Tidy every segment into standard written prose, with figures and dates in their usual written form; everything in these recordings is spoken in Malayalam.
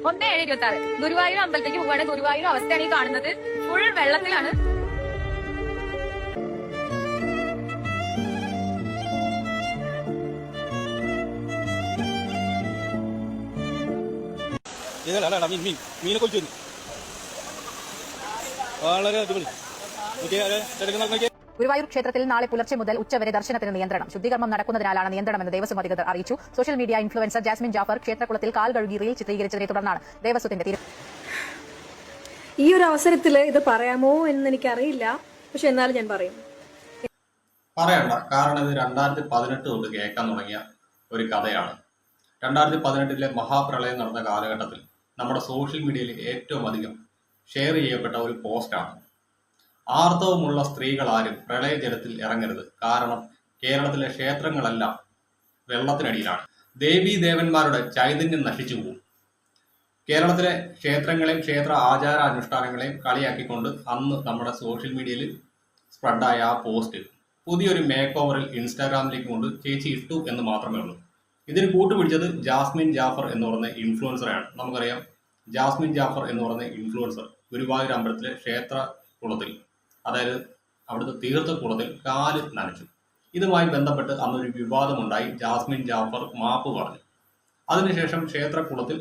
17:26 ഗുരുവായൂർ അമ്പലത്തേക്ക് പോവാണ്. ഗുരുവായൂർ അവസ്ഥയാണ് ഈ കാണുന്നത്. ഫുൾ വെള്ളത്തിലാണ്. മീനെ കൊച്ചു വളരെ അടിപൊളി. ഗുരുവായൂർ ക്ഷേത്രത്തിൽ നാളെ പുലർച്ചെ മുതൽ ഉച്ചവരെ ദർശനത്തിന് നിയന്ത്രണം. ശുദ്ധീകരണം നടക്കുന്നതിനാലാണ് നിയന്ത്രണമെന്ന് ദേവസ്വം അധികൃതർ അറിയിച്ചു. Social media influencer Jasmin Jafar ക്ഷേത്രകുളത്തിൽ കാൽ കഴുകി റീൽ ചിത്രീകരിച്ചതിനെ തുടർന്നാണ് ദേവസ്വത്തിന്റെ തീരുമാനം. ഈ ഒരു അവസരത്തിൽ ഇത് പറയാമോ എന്ന് എനിക്കറിയില്ല, പക്ഷെ എന്നാലും ഞാൻ പറയും. പറയണ്ട, കാരണം ഇത് 2018 തൊട്ട് കേൾക്കാൻ തുടങ്ങിയ ഒരു കഥയാണ്. 2018 മഹാപ്രളയം നടന്ന കാലഘട്ടത്തിൽ നമ്മുടെ സോഷ്യൽ മീഡിയയിൽ ഏറ്റവും അധികം ഷെയർ ചെയ്യപ്പെട്ട ഒരു പോസ്റ്റാണ്. ആർത്തവമുള്ള സ്ത്രീകൾ ആരും പ്രളയജലത്തിൽ ഇറങ്ങരുത്, കാരണം കേരളത്തിലെ ക്ഷേത്രങ്ങളെല്ലാം വെള്ളത്തിനടിയിലാണ്. ദേവീ ദേവന്മാരുടെ ചൈതന്യം നശിച്ചു പോകും. കേരളത്തിലെ ക്ഷേത്രങ്ങളെയും ക്ഷേത്ര ആചാര അനുഷ്ഠാനങ്ങളെയും കളിയാക്കിക്കൊണ്ട് അന്ന് നമ്മുടെ സോഷ്യൽ മീഡിയയിൽ സ്പ്രെഡായ ആ പോസ്റ്റ് പുതിയൊരു മേക്ക് ഓവറിൽ ഇൻസ്റ്റാഗ്രാമിലേക്ക് കൊണ്ട് ചേച്ചി ഇട്ടു എന്ന് മാത്രമേ ഉള്ളൂ. ഇതിന് കൂട്ടുപിടിച്ചത് ജാസ്മിൻ ജാഫർ എന്ന് പറയുന്ന ഇൻഫ്ലുവൻസറാണ്. നമുക്കറിയാം, ജാസ്മിൻ ജാഫർ എന്ന് പറയുന്ന ഇൻഫ്ലുവൻസർ ഗുരുവായൂർ അമ്പലത്തിലെ ക്ഷേത്ര കുളത്തിൽ, അതായത് അവിടുത്തെ തീർത്ഥക്കുളത്തിൽ കാല് നനച്ചു. ഇതുമായി ബന്ധപ്പെട്ട് അന്നൊരു വിവാദമുണ്ടായി. ജാസ്മിൻ ജാഫർ മാപ്പ് പറഞ്ഞു. അതിനുശേഷം ക്ഷേത്രക്കുളത്തിൽ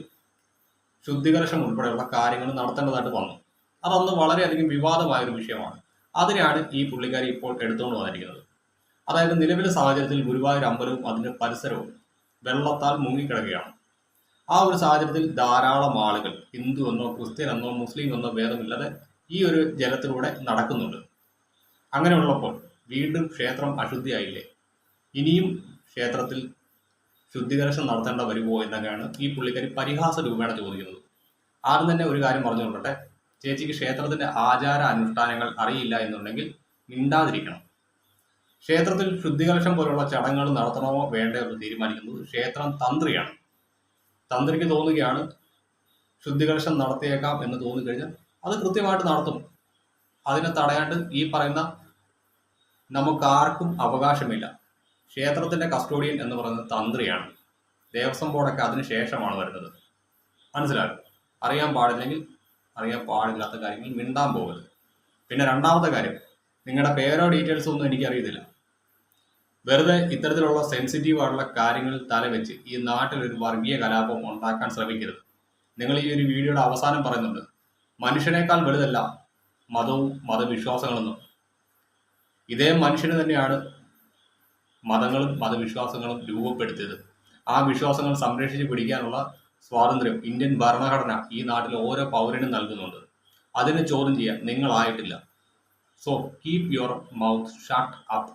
ശുദ്ധികലശം ഉൾപ്പെടെയുള്ള കാര്യങ്ങൾ നടത്തേണ്ടതായിട്ട് വന്നു. അതന്ന് വളരെയധികം വിവാദമായൊരു വിഷയമാണ്. അതിനെയാണ് ഈ പുള്ളിക്കാരി ഇപ്പോൾ എടുത്തുകൊണ്ട് വന്നിരിക്കുന്നത്. അതായത് നിലവിലെ സാഹചര്യത്തിൽ ഗുരുവായൂർ അമ്പലവും അതിൻ്റെ പരിസരവും വെള്ളത്താൽ മുങ്ങിക്കിടക്കുകയാണ്. ആ ഒരു സാഹചര്യത്തിൽ ധാരാളം ആളുകൾ ഹിന്ദു എന്നോ ക്രിസ്ത്യൻ എന്നോ മുസ്ലിം എന്നോ ഭേദമില്ലാതെ ഈ ഒരു ജലത്തിലൂടെ നടക്കുന്നുണ്ട്. അങ്ങനെയുള്ളപ്പോൾ വീണ്ടും ക്ഷേത്രം അശുദ്ധിയായില്ലേ? ഇനിയും ക്ഷേത്രത്തിൽ ശുദ്ധികലശം നടത്തേണ്ട വരുമോ എന്നൊക്കെയാണ് ഈ പുള്ളിക്കാരി പരിഹാസ രൂപേണ ചോദിക്കുന്നത്. ആദ്യം തന്നെ ഒരു കാര്യം പറഞ്ഞു കൊള്ളട്ടെ, ചേച്ചിക്ക് ക്ഷേത്രത്തിന്റെ ആചാര അനുഷ്ഠാനങ്ങൾ അറിയില്ല എന്നുണ്ടെങ്കിൽ മിണ്ടാതിരിക്കണം. ക്ഷേത്രത്തിൽ ശുദ്ധികലശം പോലുള്ള ചടങ്ങുകൾ നടത്തണമോ വേണ്ടയോ എന്ന് തീരുമാനിക്കുന്നത് ക്ഷേത്രം തന്ത്രിയാണ്. തന്ത്രിക്ക് തോന്നുകയാണ് ശുദ്ധികലശം നടത്തിയേക്കാം എന്ന് തോന്നിക്കഴിഞ്ഞാൽ അത് കൃത്യമായിട്ട് നടത്തും. അതിനെ തടയാണ്ട് ഈ പറയുന്ന നമുക്കാർക്കും അവകാശമില്ല. ക്ഷേത്രത്തിന്റെ കസ്റ്റോഡിയൻ എന്ന് പറയുന്നത് തന്ത്രിയാണ്. ദേവസ്വം ബോർഡൊക്കെ അതിന് ശേഷമാണ് വരുന്നത്. മനസ്സിലാകും. അറിയാൻ പാടില്ലെങ്കിൽ അറിയാൻ പാടില്ലാത്ത കാര്യങ്ങൾ മിണ്ടാൻ പോകരുത്. പിന്നെ രണ്ടാമത്തെ കാര്യം, നിങ്ങളുടെ പേരോ ഡീറ്റെയിൽസോ ഒന്നും എനിക്കറിയത്തില്ല. വെറുതെ ഇത്തരത്തിലുള്ള സെൻസിറ്റീവ് ആയിട്ടുള്ള കാര്യങ്ങളിൽ തലവെച്ച് ഈ നാട്ടിൽ ഒരു വർഗീയ കലാപം ഉണ്ടാക്കാൻ ശ്രമിക്കരുത്. നിങ്ങൾ ഈ ഒരു വീഡിയോയുടെ അവസാനം പറയുന്നുണ്ട്, മനുഷ്യനേക്കാൾ വലുതല്ല മതവും മതവിശ്വാസങ്ങളെന്നും. ഇതേ മനുഷ്യന് തന്നെയാണ് മതങ്ങളും മതവിശ്വാസങ്ങളും രൂപപ്പെടുത്തിയത്. ആ വിശ്വാസങ്ങൾ സംരക്ഷിച്ച് പിടിക്കാനുള്ള സ്വാതന്ത്ര്യം ഇന്ത്യൻ ഭരണഘടന ഈ നാട്ടിലെ ഓരോ പൗരനും നൽകുന്നുണ്ട്. അതിനെ ചോദ്യം ചെയ്യാൻ നിങ്ങളായിട്ടില്ല. So keep your mouth shut up.